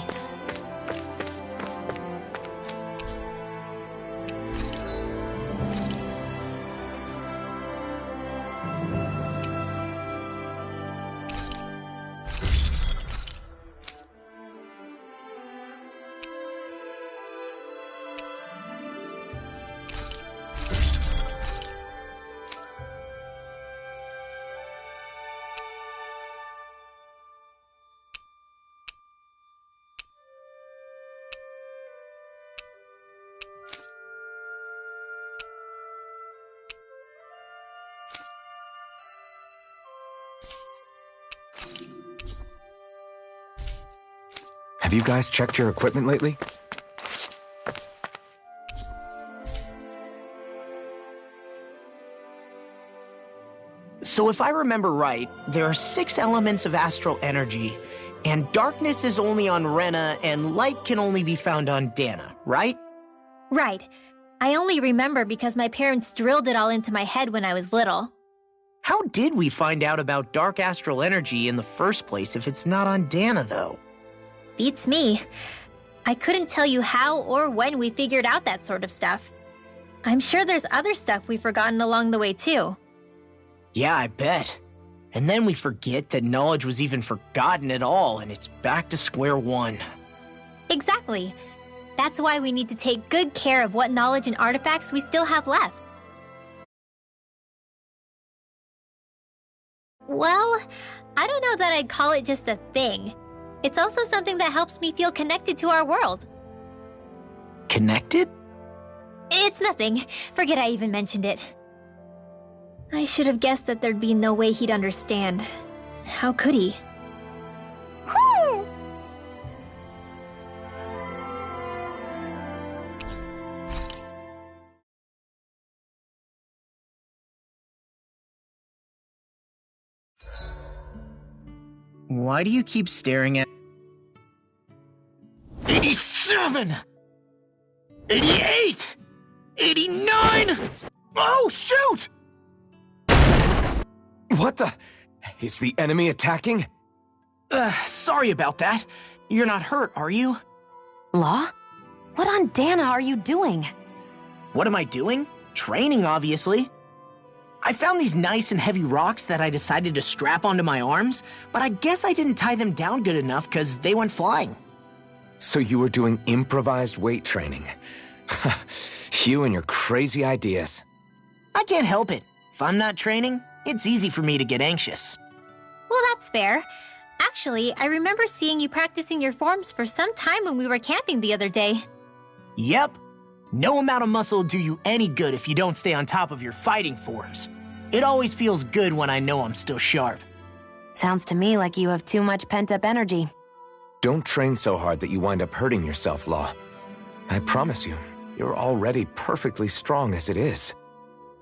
Speaker 6: Have you guys checked your equipment lately?
Speaker 7: So if I remember right, there are 6 elements of astral energy, and darkness is only on Rena, and light can only be found on Dana, right?
Speaker 2: Right. I only remember because my parents drilled it all into my head when I was little.
Speaker 7: How did we find out about dark astral energy in the first place if it's not on Dana, though?
Speaker 2: Beats me. I couldn't tell you how or when we figured out that sort of stuff. I'm sure there's other stuff we've forgotten along the way, too.
Speaker 7: Yeah, I bet. And then we forget that knowledge was even forgotten at all, and it's back to square one.
Speaker 2: Exactly. That's why we need to take good care of what knowledge and artifacts we still have left. Well, I don't know that I'd call it just a thing. It's also something that helps me feel connected to our world.
Speaker 7: Connected?
Speaker 2: It's nothing. Forget I even mentioned it. I should have guessed that there'd be no way he'd understand. How could he?
Speaker 7: Why do you keep staring at... 87! 88! 89! Oh, shoot!
Speaker 6: What the? Is the enemy attacking?
Speaker 7: Sorry about that. You're not hurt, are you?
Speaker 3: Law? What on Dana are you doing?
Speaker 7: What am I doing? Training, obviously. I found these nice and heavy rocks that I decided to strap onto my arms, but I guess I didn't tie them down good enough because they went flying.
Speaker 6: So you were doing improvised weight training. You and your crazy ideas.
Speaker 7: I can't help it. If I'm not training, it's easy for me to get anxious.
Speaker 2: Well, that's fair. Actually, I remember seeing you practicing your forms for some time when we were camping the other day.
Speaker 7: Yep. No amount of muscle will do you any good if you don't stay on top of your fighting forms. It always feels good when I know I'm still sharp.
Speaker 3: Sounds to me like you have too much pent-up energy.
Speaker 6: Don't train so hard that you wind up hurting yourself, Law. I promise you, you're already perfectly strong as it is.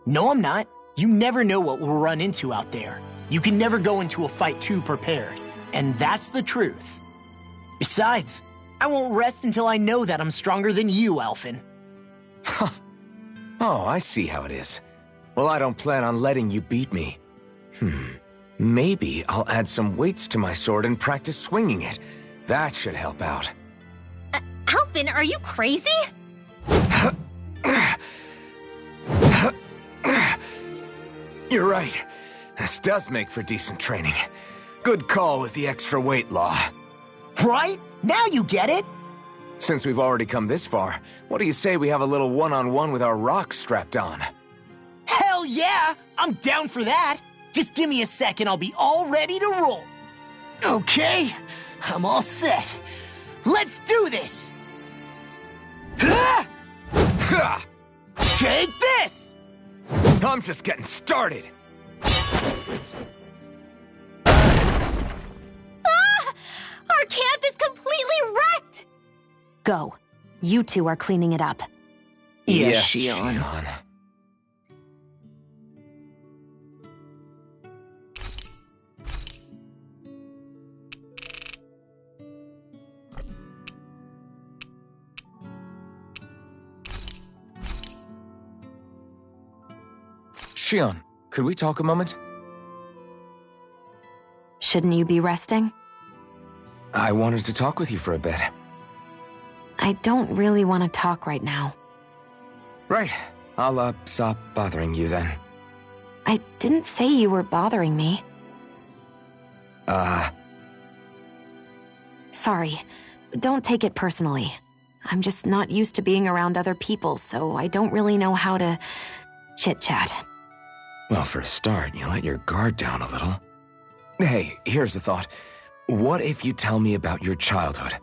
Speaker 7: No, I'm not. You never know what we'll run into out there. You can never go into a fight too prepared. And that's the truth. Besides, I won't rest until I know that I'm stronger than you, Alphen.
Speaker 6: Oh, I see how it is. Well, I don't plan on letting you beat me. Maybe I'll add some weights to my sword and practice swinging it. That should help out.
Speaker 2: Alphen, are you crazy?
Speaker 6: You're right. This does make for decent training. Good call with the extra weight, Law.
Speaker 7: Right? Now you get it!
Speaker 6: Since we've already come this far, what do you say we have a little one-on-one with our rocks strapped on?
Speaker 7: Hell yeah! I'm down for that! Just give me a sec and I'll be all ready to roll. Okay, I'm all set. Let's do this! Take this!
Speaker 6: I'm just getting started.
Speaker 2: Our camp is completely wrecked!
Speaker 3: Go. You two are cleaning it up.
Speaker 7: Yes,
Speaker 6: Xion. Xion, could we talk a moment?
Speaker 3: Shouldn't you be resting?
Speaker 6: I wanted to talk with you for a bit.
Speaker 3: I don't really want to talk right now.
Speaker 6: Right. I'll, stop bothering you then.
Speaker 3: I didn't say you were bothering me. Sorry. Don't take it personally. I'm just not used to being around other people, so I don't really know how to chit-chat.
Speaker 6: Well, for a start, you let your guard down a little. Hey, here's a thought. What if you tell me about your childhood?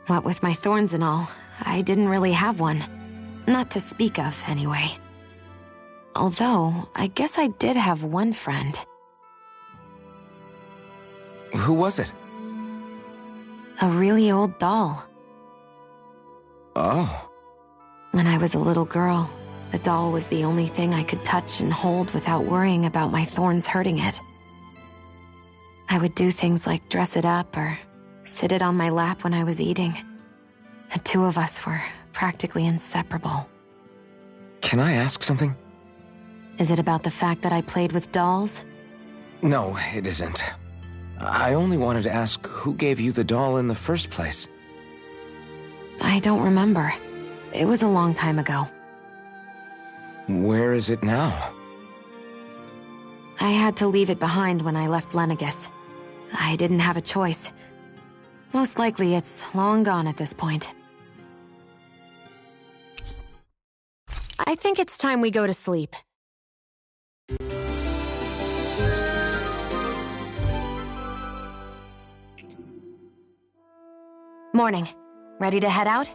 Speaker 3: What with my thorns and all, I didn't really have one. Not to speak of, anyway. Although, I guess I did have one friend.
Speaker 6: Who was it?
Speaker 3: A really old doll.
Speaker 6: Oh.
Speaker 3: When I was a little girl, the doll was the only thing I could touch and hold without worrying about my thorns hurting it. I would do things like dress it up or sit it on my lap when I was eating. The two of us were practically inseparable.
Speaker 6: Can I ask something?
Speaker 3: Is it about the fact that I played with dolls?
Speaker 6: No, it isn't. I only wanted to ask who gave you the doll in the first place.
Speaker 3: I don't remember. It was a long time ago.
Speaker 6: Where is it now?
Speaker 3: I had to leave it behind when I left Lenegus. I didn't have a choice. Most likely it's long gone at this point. I think it's time we go to sleep. Morning. Ready to head out?